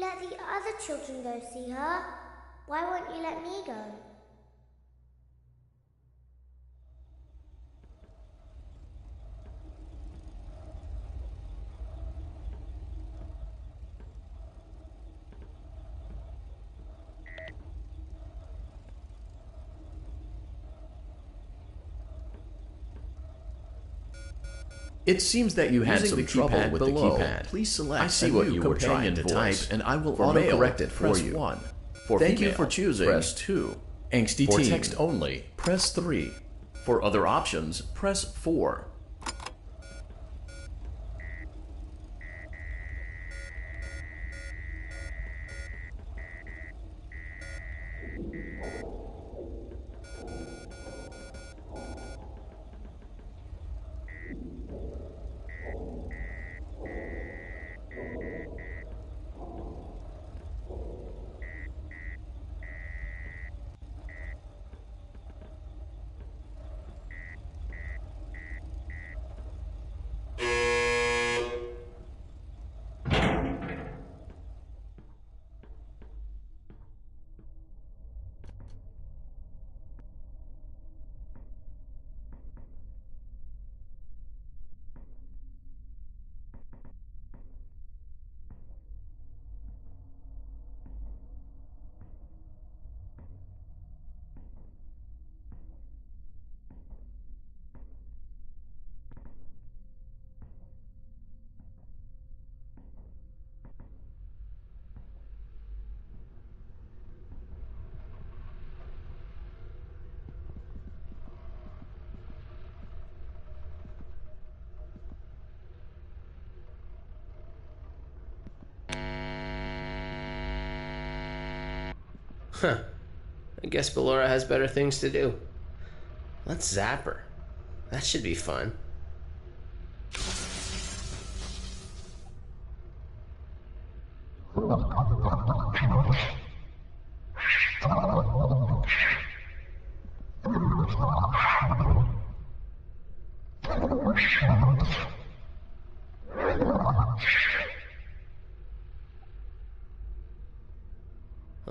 let the other children go see her? Why won't you let me go? It seems that you had some trouble with the keypad. Please select. I see what you were trying to type, and I will autocorrect it for you. Press 1. Thank you for choosing. Press 2. Angsty For text only, press 3. For other options, press 4. Huh. I guess Ballora has better things to do. Let's zap her. That should be fun.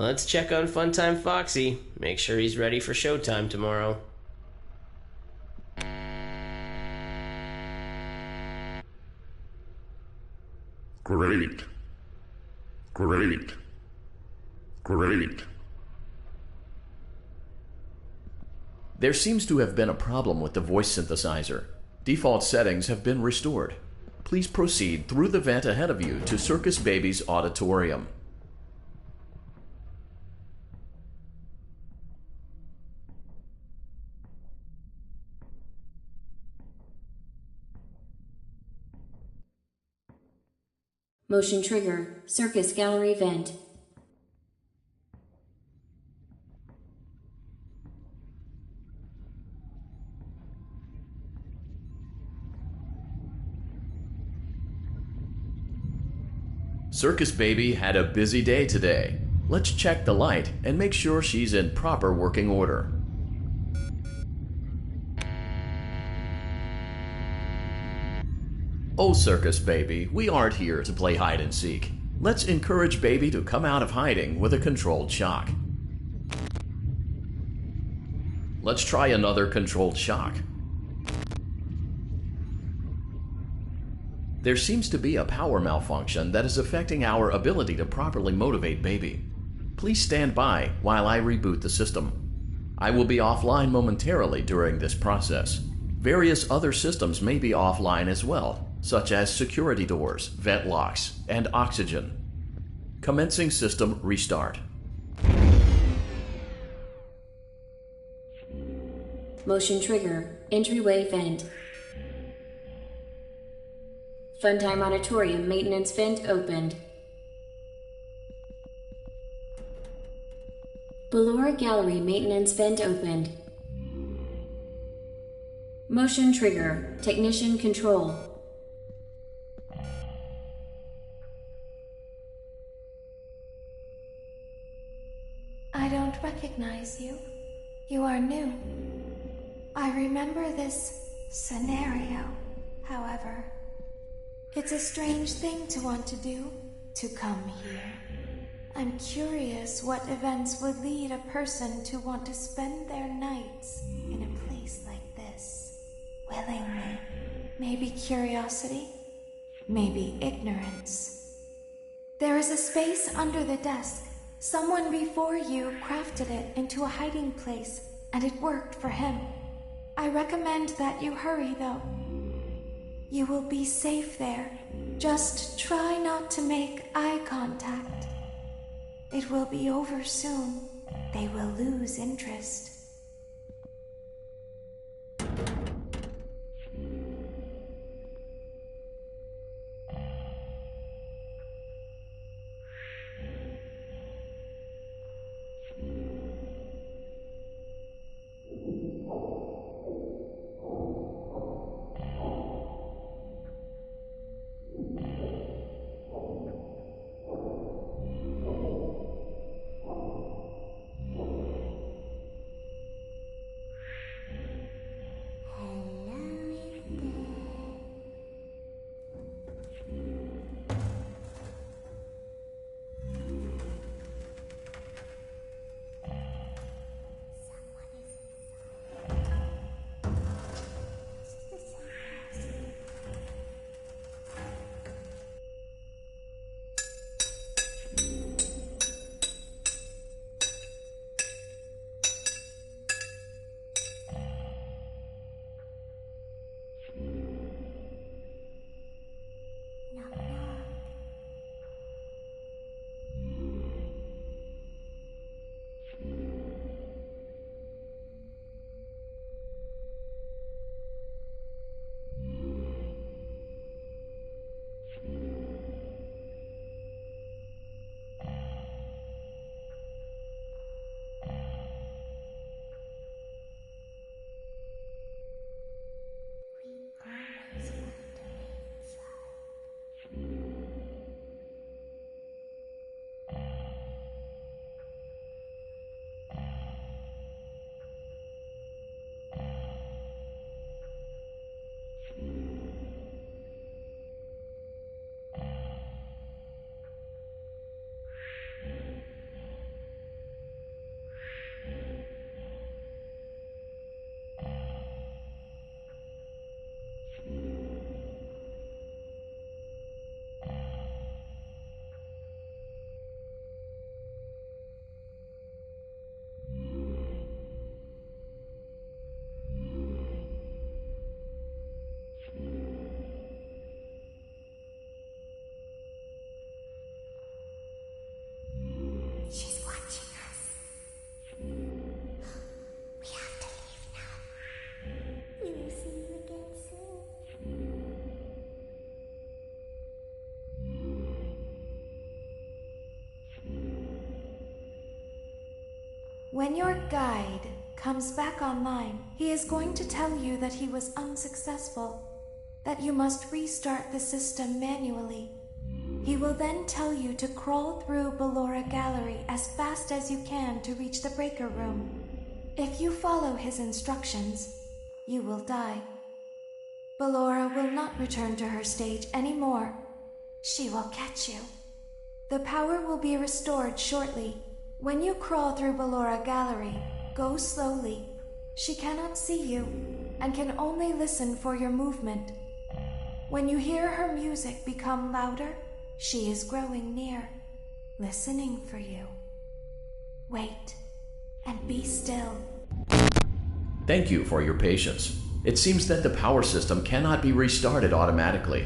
Let's check on Funtime Foxy. Make sure he's ready for showtime tomorrow. Great. Great. Great. There seems to have been a problem with the voice synthesizer. Default settings have been restored. Please proceed through the vent ahead of you to Circus Baby's auditorium. Motion trigger, Circus Gallery vent. Circus Baby had a busy day today. Let's check the light and make sure she's in proper working order. Oh, Circus Baby, we aren't here to play hide and seek. Let's encourage Baby to come out of hiding with a controlled shock. Let's try another controlled shock. There seems to be a power malfunction that is affecting our ability to properly motivate Baby. Please stand by while I reboot the system. I will be offline momentarily during this process. Various other systems may be offline as well, such as security doors, vent locks, and oxygen. Commencing system restart. Motion trigger, entryway vent. Funtime Auditorium maintenance vent opened. Ballora Gallery maintenance vent opened. Motion trigger, technician control. I don't recognize you. You are new. I remember this scenario, however. It's a strange thing to want to do, to come here. I'm curious what events would lead a person to want to spend their nights in a place like this. Willingly. Maybe curiosity? Maybe ignorance. There is a space under the desk. Someone before you crafted it into a hiding place, and it worked for him. I recommend that you hurry, though. You will be safe there. Just try not to make eye contact. It will be over soon. They will lose interest. She's watching us. We have to leave now. We will see you again soon. When your guide comes back online, he is going to tell you that he was unsuccessful, that you must restart the system manually. He will then tell you to crawl through Ballora Gallery as fast as you can to reach the breaker room. If you follow his instructions, you will die. Ballora will not return to her stage anymore. She will catch you. The power will be restored shortly. When you crawl through Ballora Gallery, go slowly. She cannot see you and can only listen for your movement. When you hear her music become louder, she is growing near, listening for you. Wait, and be still. Thank you for your patience. It seems that the power system cannot be restarted automatically.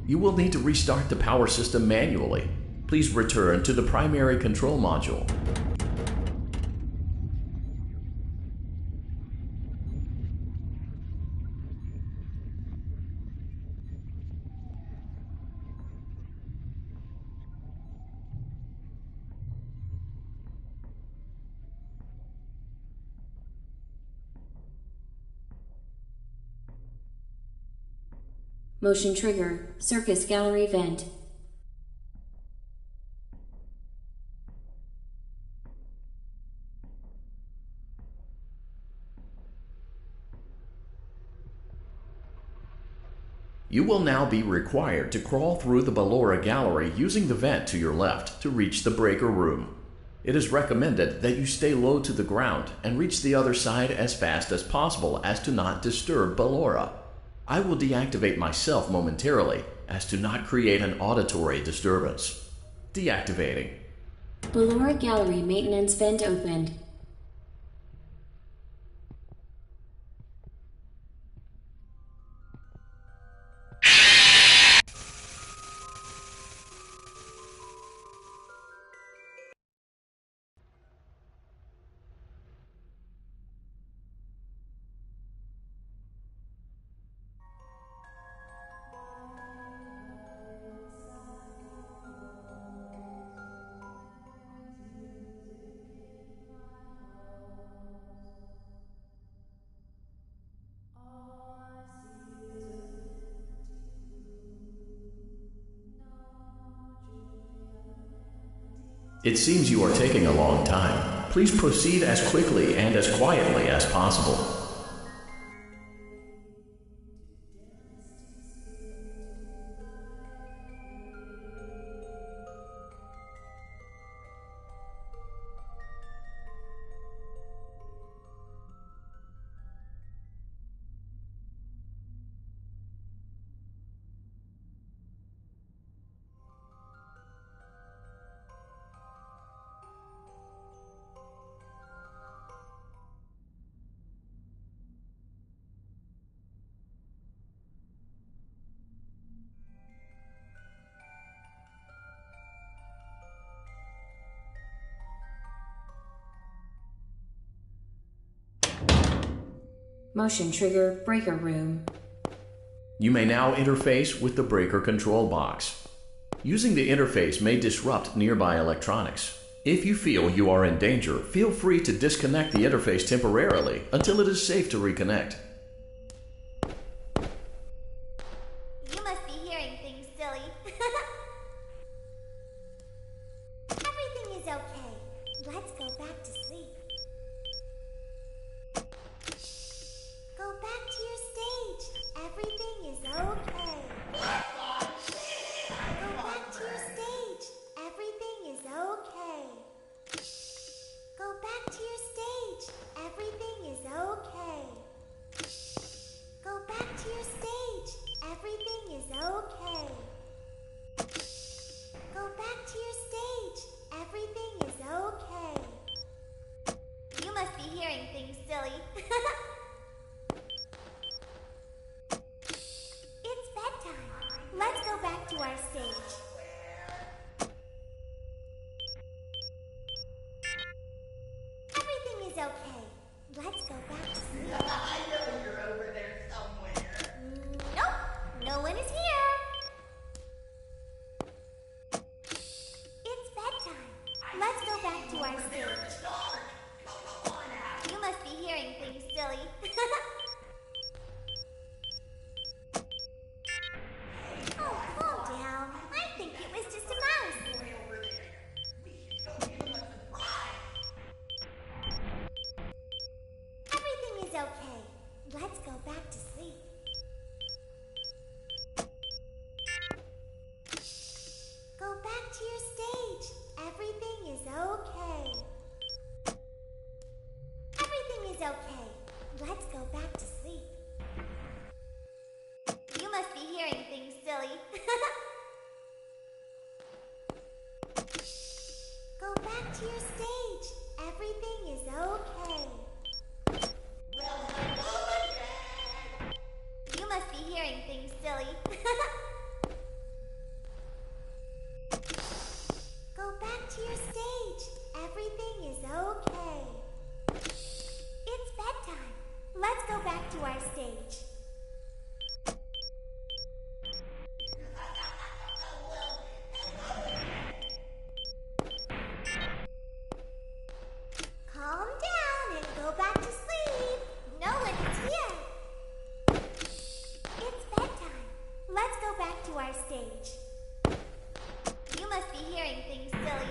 You will need to restart the power system manually. Please return to the primary control module. Motion trigger. Circus gallery vent. You will now be required to crawl through the Ballora Gallery using the vent to your left to reach the breaker room. It is recommended that you stay low to the ground and reach the other side as fast as possible as to not disturb Ballora. I will deactivate myself momentarily as to not create an auditory disturbance. Deactivating. Ballora Gallery maintenance vent opened. It seems you are taking a long time. Please proceed as quickly and as quietly as possible. Motion trigger breaker room. You may now interface with the breaker control box. Using the interface may disrupt nearby electronics. If you feel you are in danger, feel free to disconnect the interface temporarily until it is safe to reconnect. You must be hearing things, silly. Everything is okay. Let's go back to sleep. Go back to your stage. Everything is okay. Go back to your stage. Everything is okay. Go back to your stage. Everything is okay. Go back to your stage. Everything is okay. Go back to your stage. Everything is okay. You must be hearing things, silly. It's bedtime. Let's go back to our stage. Everything is okay. Let's go back to sleep. I know you're over there somewhere. Nope, no one is here. It's bedtime. Let's go back to our stage. You must be hearing things, silly. Oh, calm down. I think it was just a mouse. Everything is okay. Let's go back to sleep. Go back to your stage. Everything is okay. Everything is okay. Let's go back to sleep. You must be hearing things, silly. Go back to your stage. Everything is okay. You must be hearing things, silly. Go back to your stage. Everything is okay. It's bedtime. Let's go back to our stage. Calm down and go back to sleep. No one is here. It's bedtime. Let's go back to our stage. You must be hearing things, silly.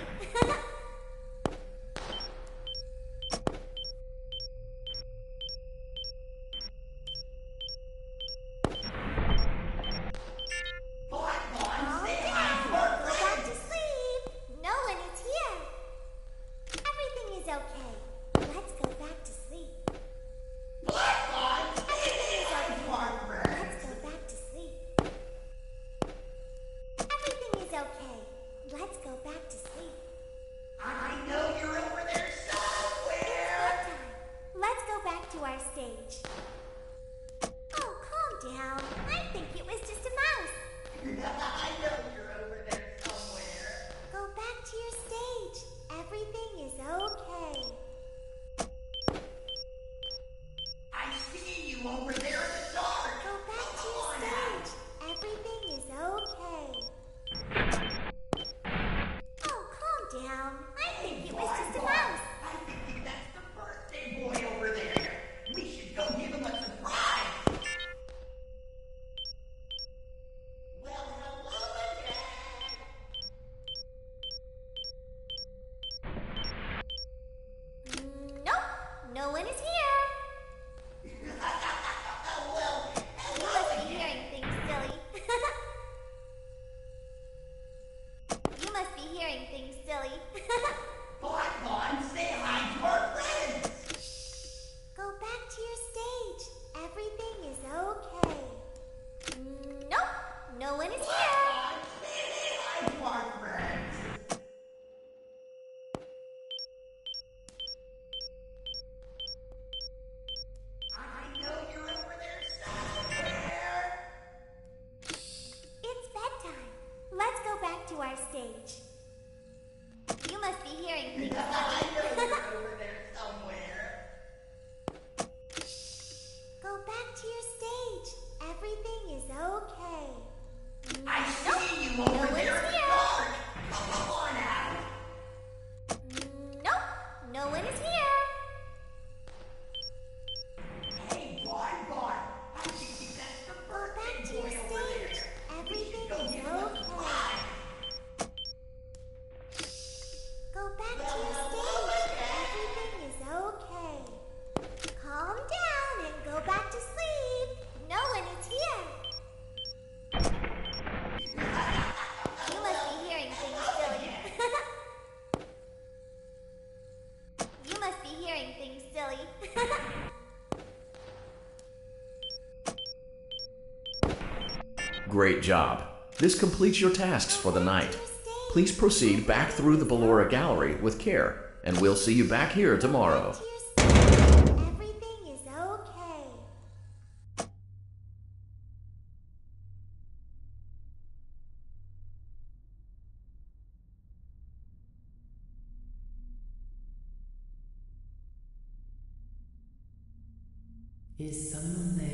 Great job. This completes your tasks for the night. Please proceed back through the Ballora Gallery with care, and we'll see you back here tomorrow. Everything is okay. Is someone there?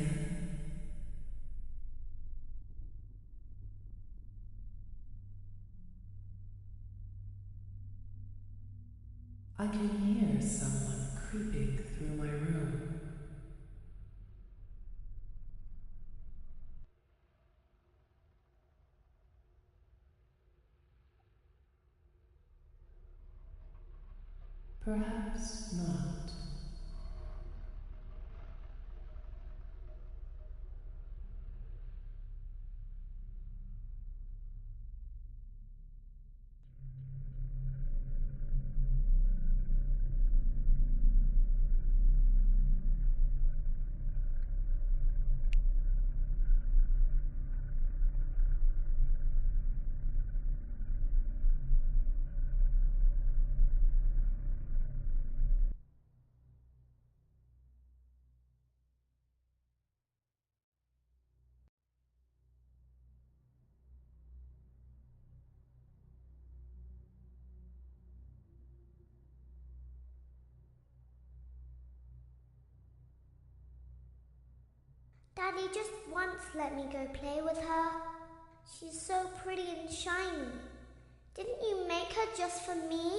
I can hear someone creeping through my room. Perhaps not. Daddy just once let me go play with her. She's so pretty and shiny. Didn't you make her just for me?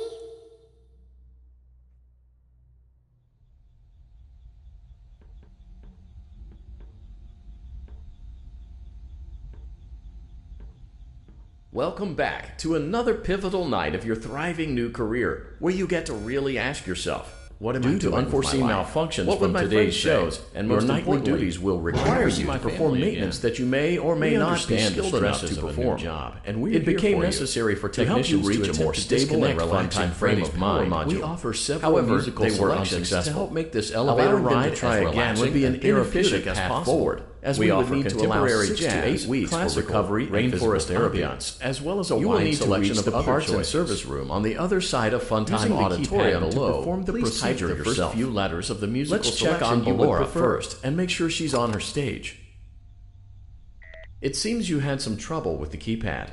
Welcome back to another pivotal night of your thriving new career, where you get to really ask yourself, what am I doing? Due to unforeseen malfunctions from today's shows, and your nightly duties will require you to perform maintenance that you may or may not be skilled enough to perform. It became necessary for technicians to reach a more stable and relaxing frame of mind. We offer several musical selections to help make this elevator ride try again would be an inefficient path forward, as we would need to allow 6 to 8 weeks for recovery, rainforest ambiance, as well as a wide selection of the parts and service room on the other side of Funtime Auditorium to perform the procedure yourself. The first few letters of the musical Let's check on Ballora first and make sure she's on her stage. It seems you had some trouble with the keypad.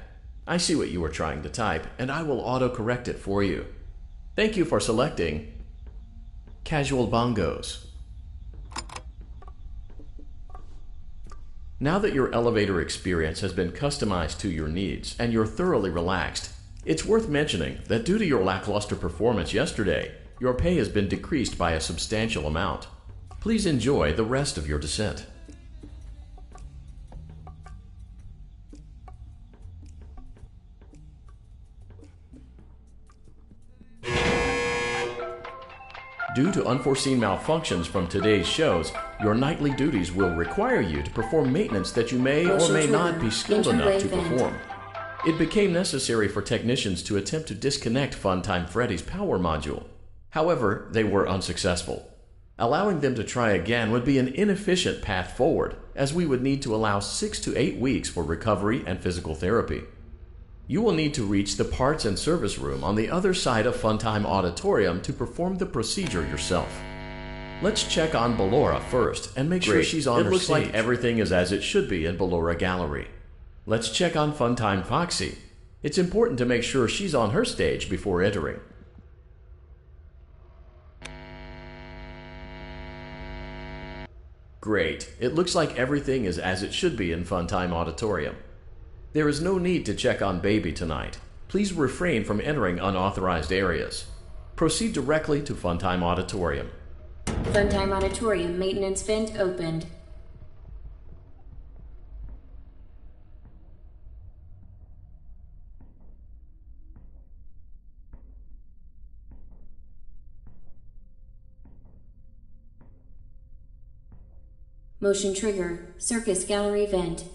I see what you were trying to type, and I will auto-correct it for you. Thank you for selecting Casual Bongos. Now that your elevator experience has been customized to your needs and you're thoroughly relaxed, it's worth mentioning that due to your lackluster performance yesterday, your pay has been decreased by a substantial amount. Please enjoy the rest of your descent. Due to unforeseen malfunctions from today's shows, your nightly duties will require you to perform maintenance that you may or may not be skilled enough to perform. It became necessary for technicians to attempt to disconnect Funtime Freddy's power module. However, they were unsuccessful. Allowing them to try again would be an inefficient path forward, as we would need to allow 6 to 8 weeks for recovery and physical therapy. You will need to reach the parts and service room on the other side of Funtime Auditorium to perform the procedure yourself. Let's check on Ballora first and make sure she's on her stage. It looks like everything is as it should be in Ballora Gallery. Let's check on Funtime Foxy. It's important to make sure she's on her stage before entering. Great. It looks like everything is as it should be in Funtime Auditorium. There is no need to check on Baby tonight. Please refrain from entering unauthorized areas. Proceed directly to Funtime Auditorium. Funtime Auditorium maintenance vent opened. Motion trigger. Circus gallery vent.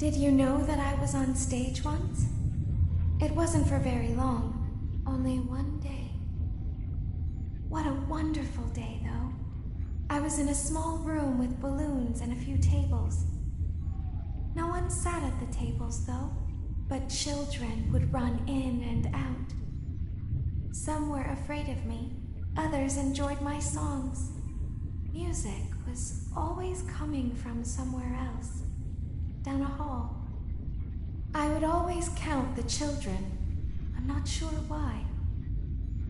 Did you know that I was on stage once? It wasn't for very long, only one day. What a wonderful day, though. I was in a small room with balloons and a few tables. No one sat at the tables, though, but children would run in and out. Some were afraid of me, others enjoyed my songs. Music was always coming from somewhere else, down a hall. I would always count the children. I'm not sure why.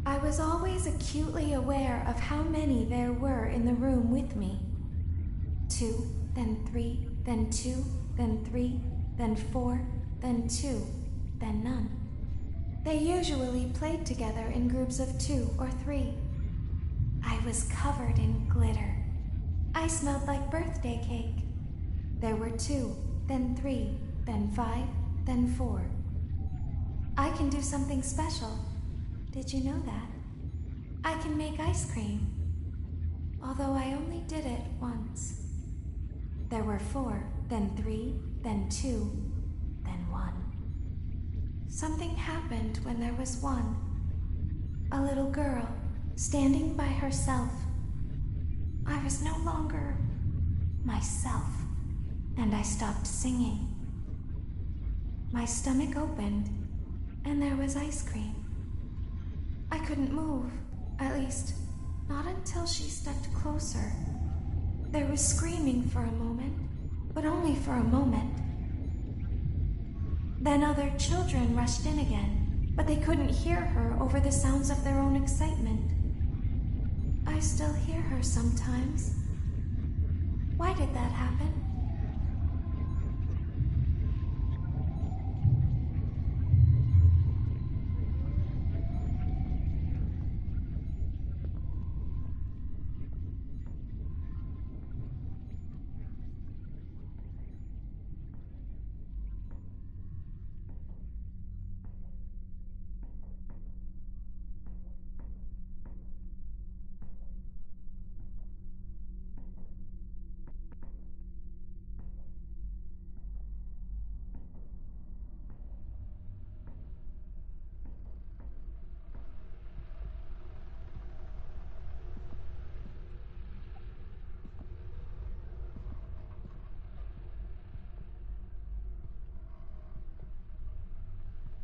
I was always acutely aware of how many there were in the room with me. 2, then 3, then 2, then 3, then 4, then 2, then none. They usually played together in groups of 2 or 3. I was covered in glitter. I smelled like birthday cake. There were 2, then 3, then 5, then 4. I can do something special. Did you know that? I can make ice cream. Although I only did it once. There were 4, then 3, then 2, then 1. Something happened when there was 1. A little girl, standing by herself. I was no longer myself, and I stopped singing. My stomach opened, and there was ice cream. I couldn't move, at least, not until she stepped closer. There was screaming for a moment, but only for a moment. Then other children rushed in again, but they couldn't hear her over the sounds of their own excitement. I still hear her sometimes. Why did that happen?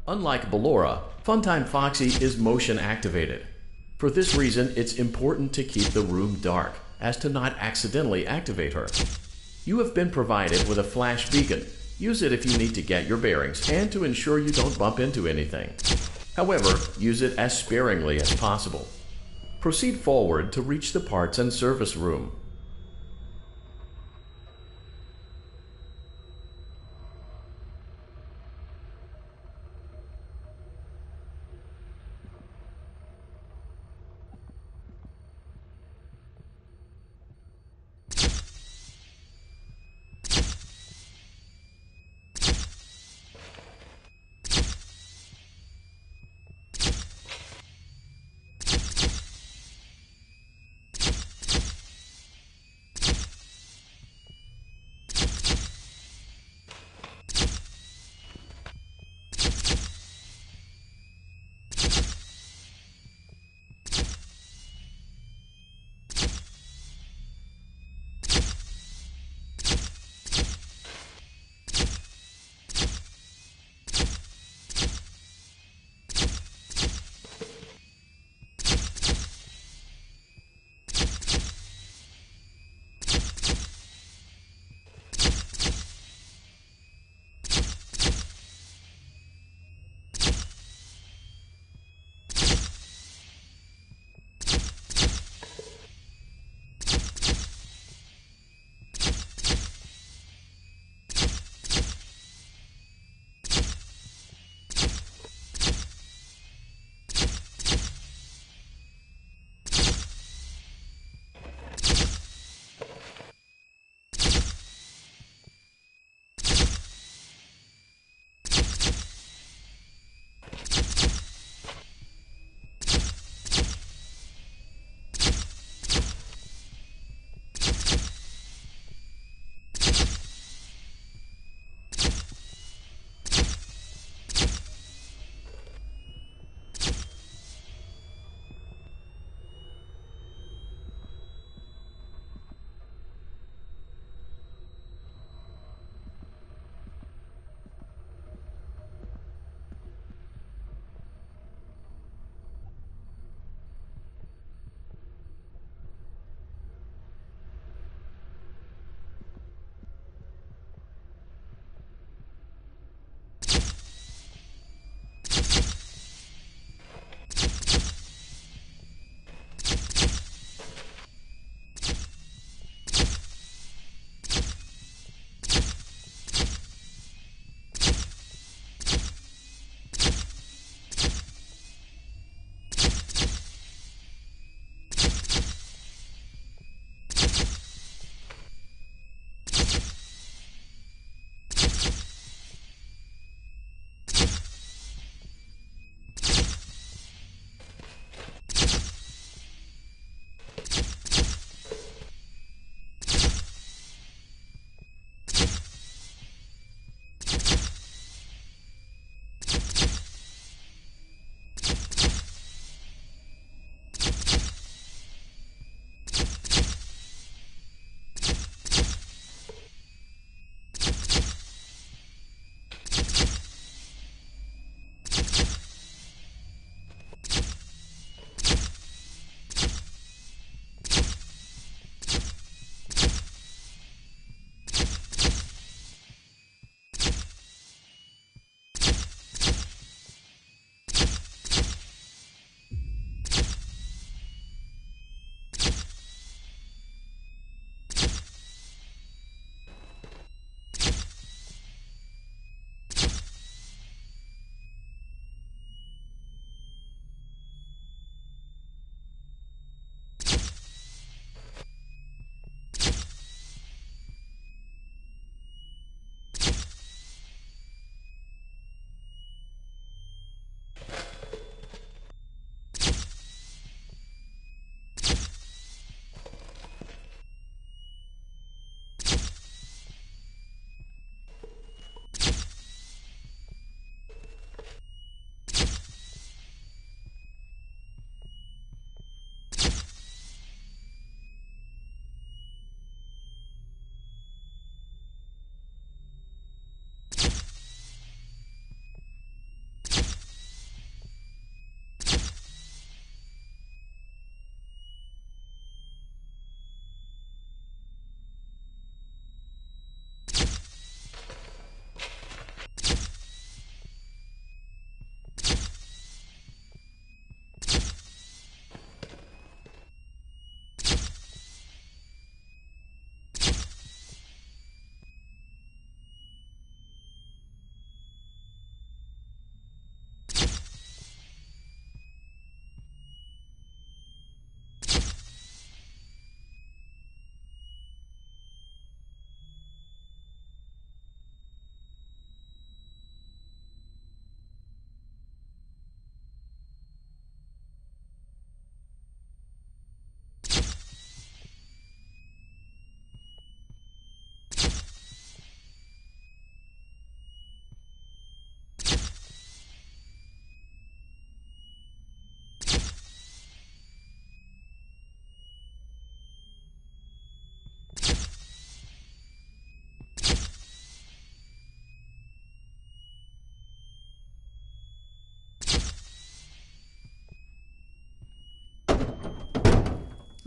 Unlike Ballora, Funtime Foxy is motion activated. For this reason, it's important to keep the room dark, as to not accidentally activate her. You have been provided with a flash beacon. Use it if you need to get your bearings and to ensure you don't bump into anything. However, use it as sparingly as possible. Proceed forward to reach the parts and service room.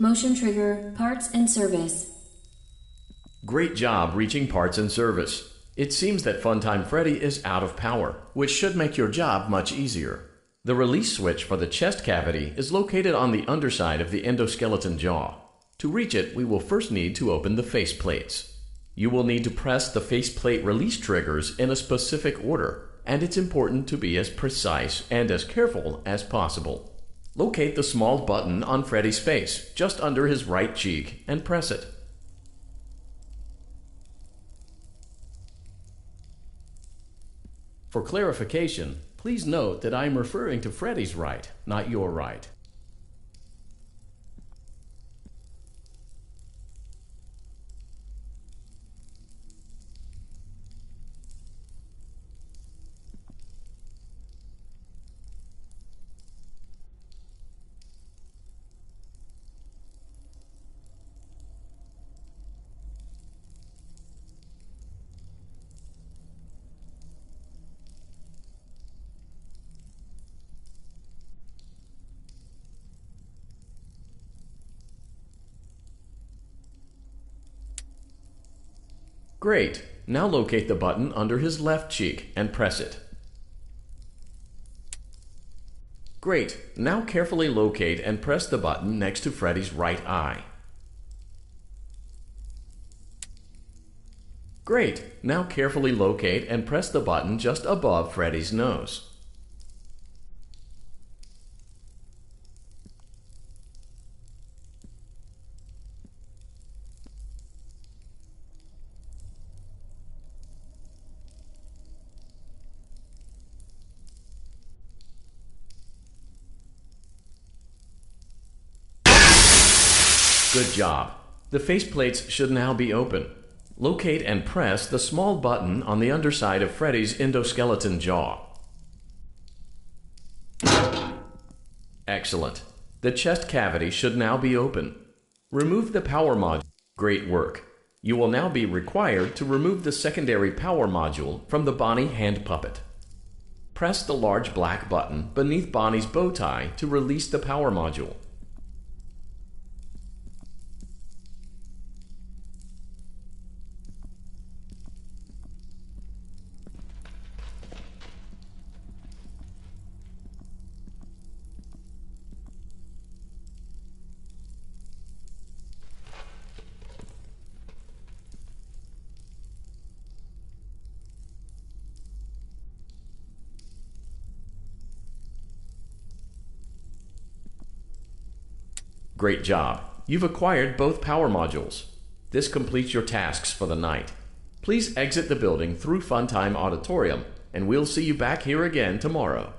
Motion trigger, parts and service. Great job reaching parts and service. It seems that Funtime Freddy is out of power, which should make your job much easier. The release switch for the chest cavity is located on the underside of the endoskeleton jaw. To reach it, we will first need to open the face plates. You will need to press the faceplate release triggers in a specific order, and it's important to be as precise and as careful as possible. Locate the small button on Freddy's face, just under his right cheek, and press it. For clarification, please note that I am referring to Freddy's right, not your right. Great. Now locate the button under his left cheek and press it. Great. Now carefully locate and press the button next to Freddy's right eye. Great. Now carefully locate and press the button just above Freddy's nose. Good job. The faceplates should now be open. Locate and press the small button on the underside of Freddy's endoskeleton jaw. Excellent. The chest cavity should now be open. Remove the power module. Great work. You will now be required to remove the secondary power module from the Bonnie hand puppet. Press the large black button beneath Bonnie's bow tie to release the power module. Great job. You've acquired both power modules. This completes your tasks for the night. Please exit the building through Funtime Auditorium, and we'll see you back here again tomorrow.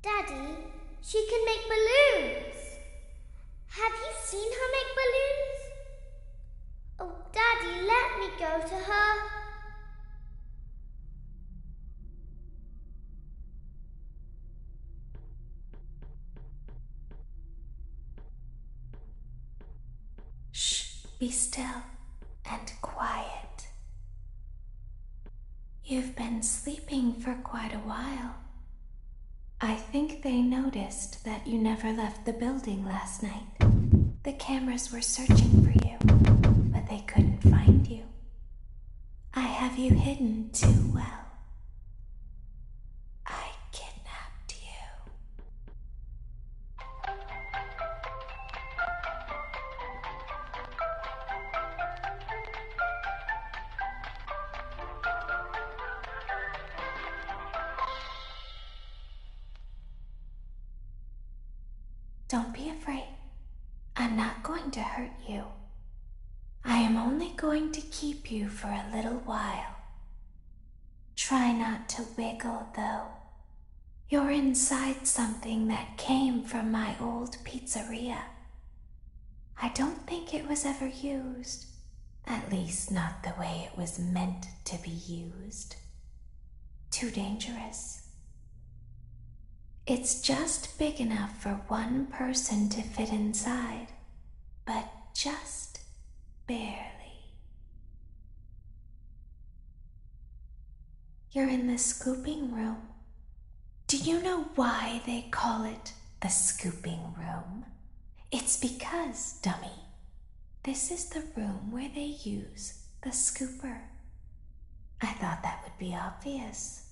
Daddy, she can make balloons. Have you seen her make balloons? Oh, Daddy, let me go to her. Shh, be still and quiet. You've been sleeping for quite a while. I think they noticed that you never left the building last night. The cameras were searching for you, but they couldn't find you. I have you hidden too well. I kidnapped you. Don't be afraid. I'm not going to hurt you. I am only going to keep you for a little while. Try not to wiggle, though. You're inside something that came from my old pizzeria. I don't think it was ever used. At least not the way it was meant to be used. Too dangerous. It's just big enough for one person to fit inside, but just barely. You're in the scooping room. Do you know why they call it the scooping room? It's because, dummy, this is the room where they use the scooper. I thought that would be obvious.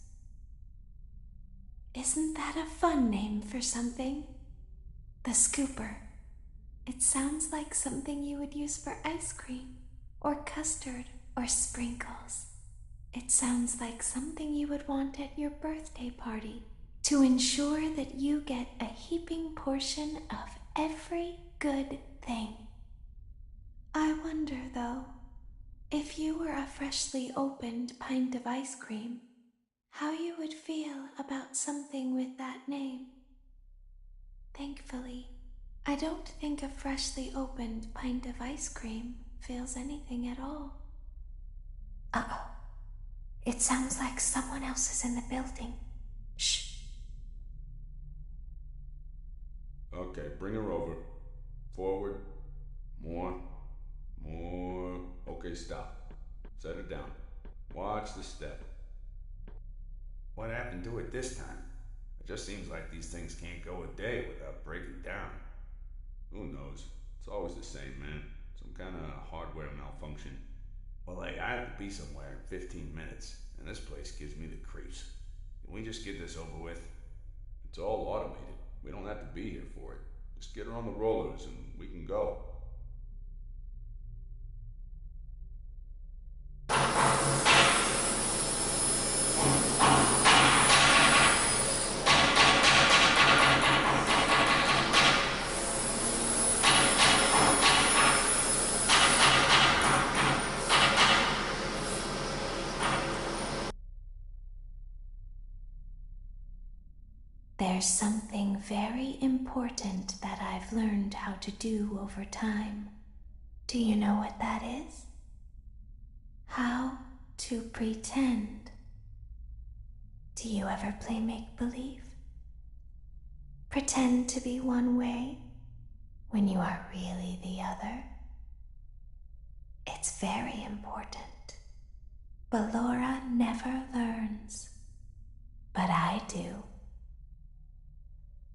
Isn't that a fun name for something? The scooper. It sounds like something you would use for ice cream, or custard, or sprinkles. It sounds like something you would want at your birthday party to ensure that you get a heaping portion of every good thing. I wonder, though, if you were a freshly opened pint of ice cream, how you would feel about something with that name. Thankfully, I don't think a freshly opened pint of ice cream feels anything at all. Uh-oh. It sounds like someone else is in the building. Shh. Okay, bring her over. Forward. More. Okay, stop. Set her down. Watch the step. What happened to it this time? It just seems like these things can't go a day without breaking down. Who knows? It's always the same, man. Some kind of hardware malfunction. Well, hey, I have to be somewhere in 15 minutes, and this place gives me the creeps. Can we just get this over with? It's all automated. We don't have to be here for it. Just get her on the rollers and we can go. There's something very important that I've learned how to do over time. Do you know what that is? How to pretend. Do you ever play make-believe? Pretend to be one way when you are really the other? It's very important. Ballora never learns, but I do.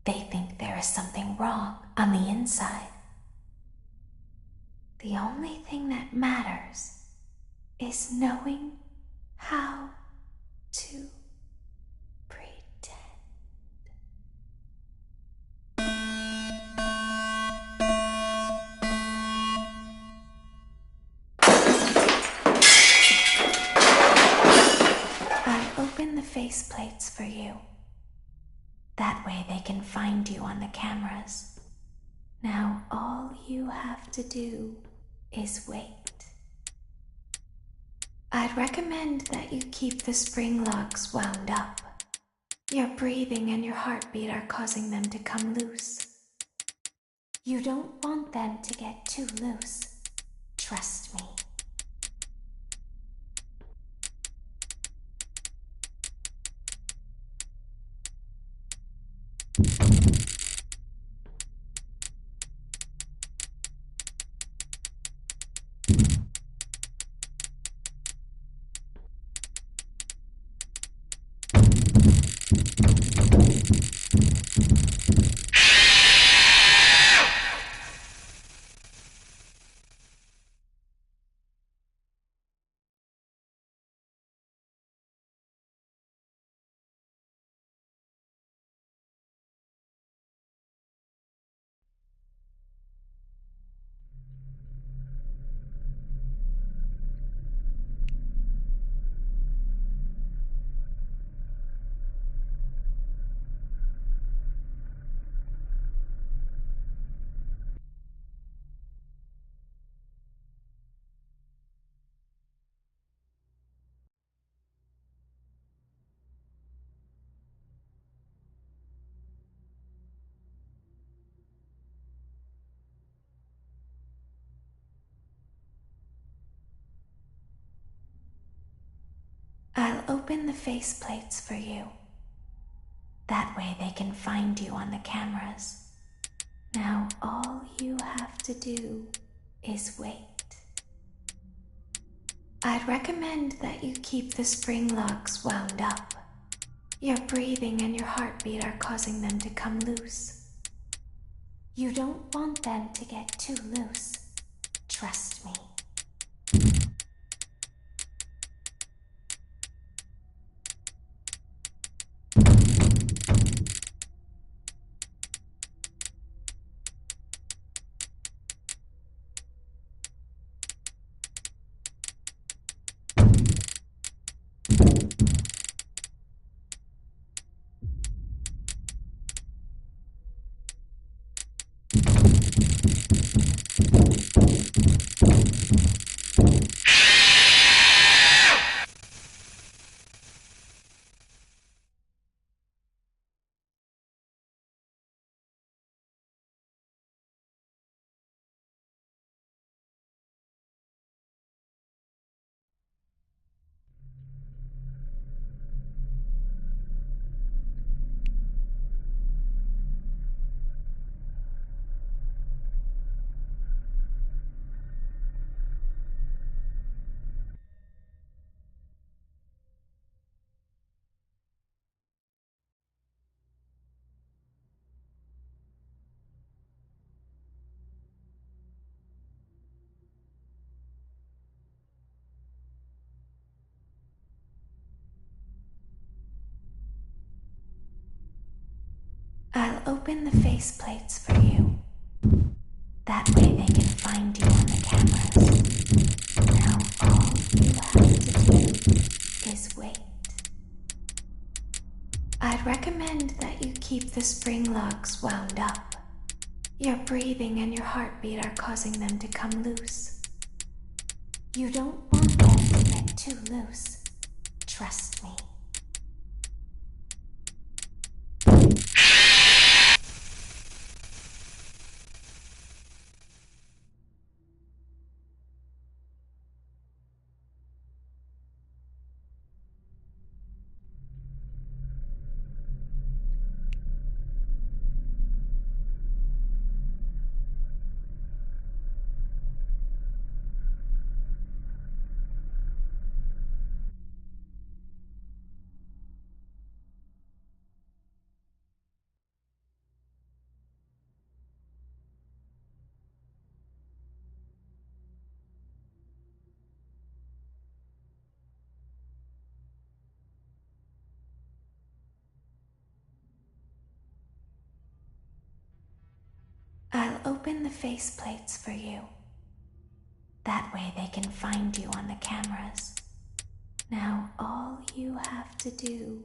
They think there is something wrong on the inside. The only thing that matters is knowing how to pretend. I'll open the faceplates for you. That way they can find you on the cameras. Now all you have to do is wait. I'd recommend that you keep the spring locks wound up. Your breathing and your heartbeat are causing them to come loose. You don't want them to get too loose. Trust me. I'll open the faceplates for you. That way they can find you on the cameras. Now all you have to do is wait. I'd recommend that you keep the spring locks wound up. Your breathing and your heartbeat are causing them to come loose. You don't want them to get too loose. Trust me. I'll open the faceplates for you. That way they can find you on the cameras. Now all you have to do is wait. I'd recommend that you keep the spring locks wound up. Your breathing and your heartbeat are causing them to come loose. You don't want them to get too loose. Trust me. I'll open the faceplates for you. That way they can find you on the cameras. Now all you have to do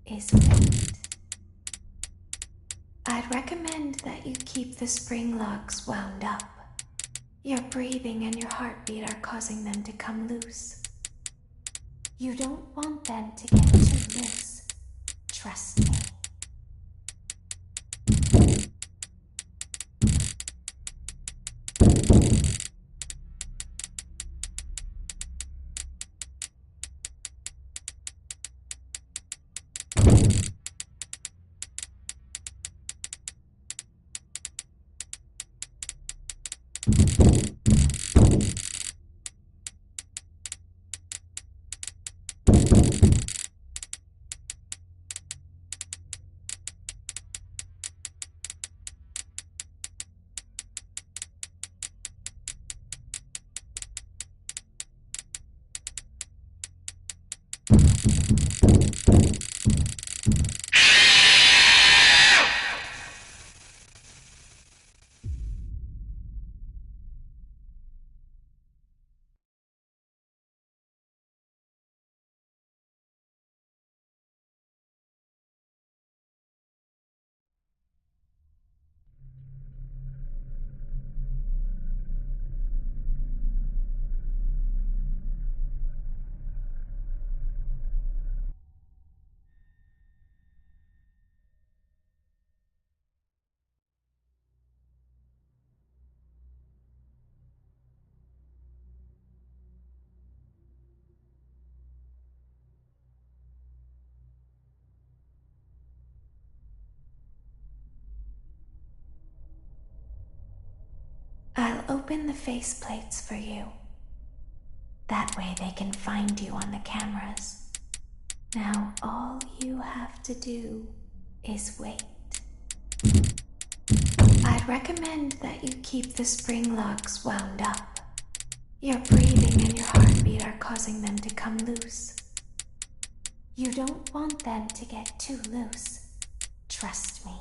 is wait. I'd recommend that you keep the spring locks wound up. Your breathing and your heartbeat are causing them to come loose. You don't want them to get too loose. Trust me. I'll open the faceplates for you. That way they can find you on the cameras. Now all you have to do is wait. I'd recommend that you keep the spring locks wound up. Your breathing and your heartbeat are causing them to come loose. You don't want them to get too loose. Trust me.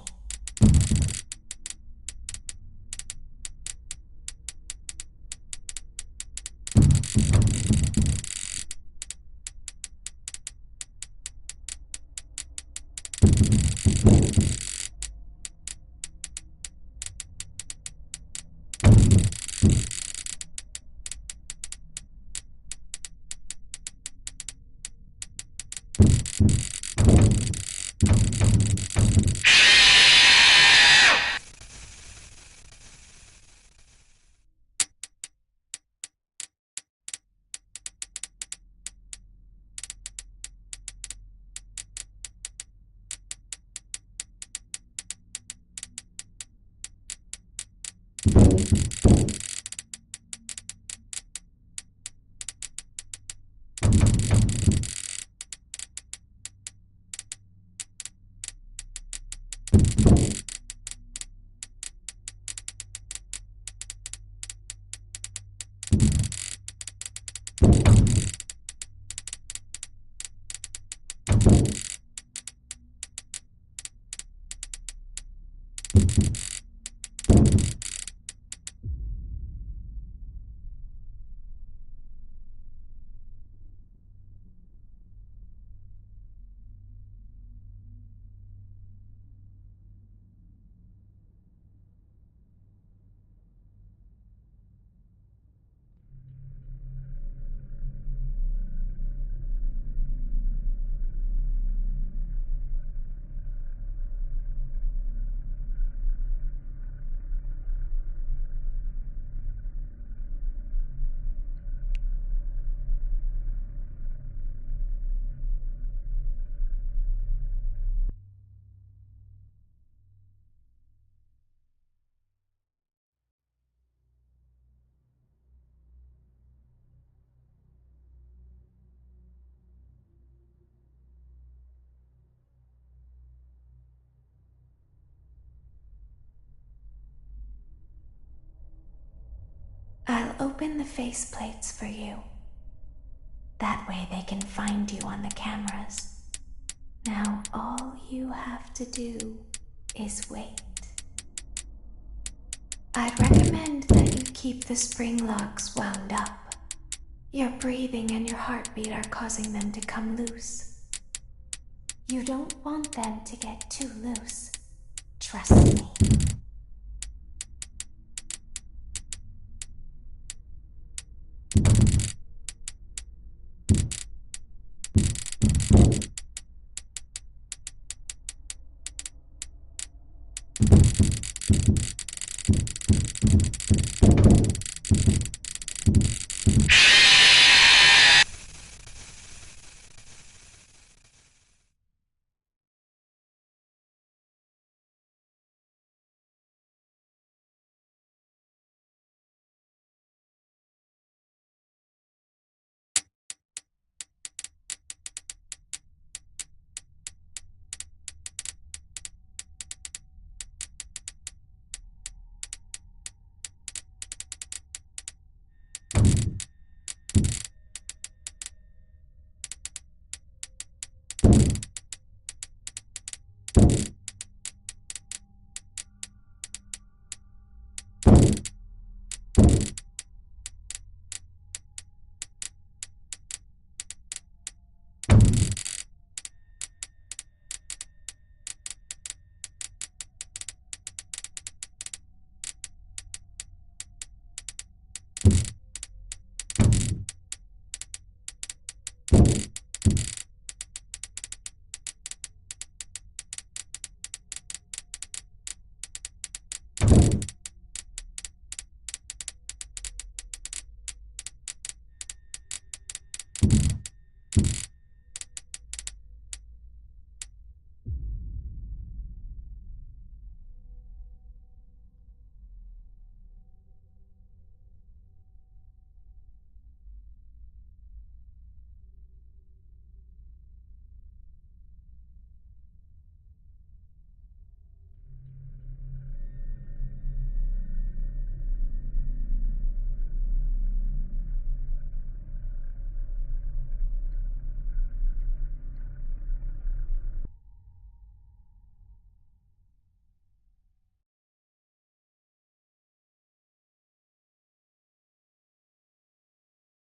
I'll open the faceplates for you. That way they can find you on the cameras. Now all you have to do is wait. I'd recommend that you keep the spring locks wound up. Your breathing and your heartbeat are causing them to come loose. You don't want them to get too loose. Trust me.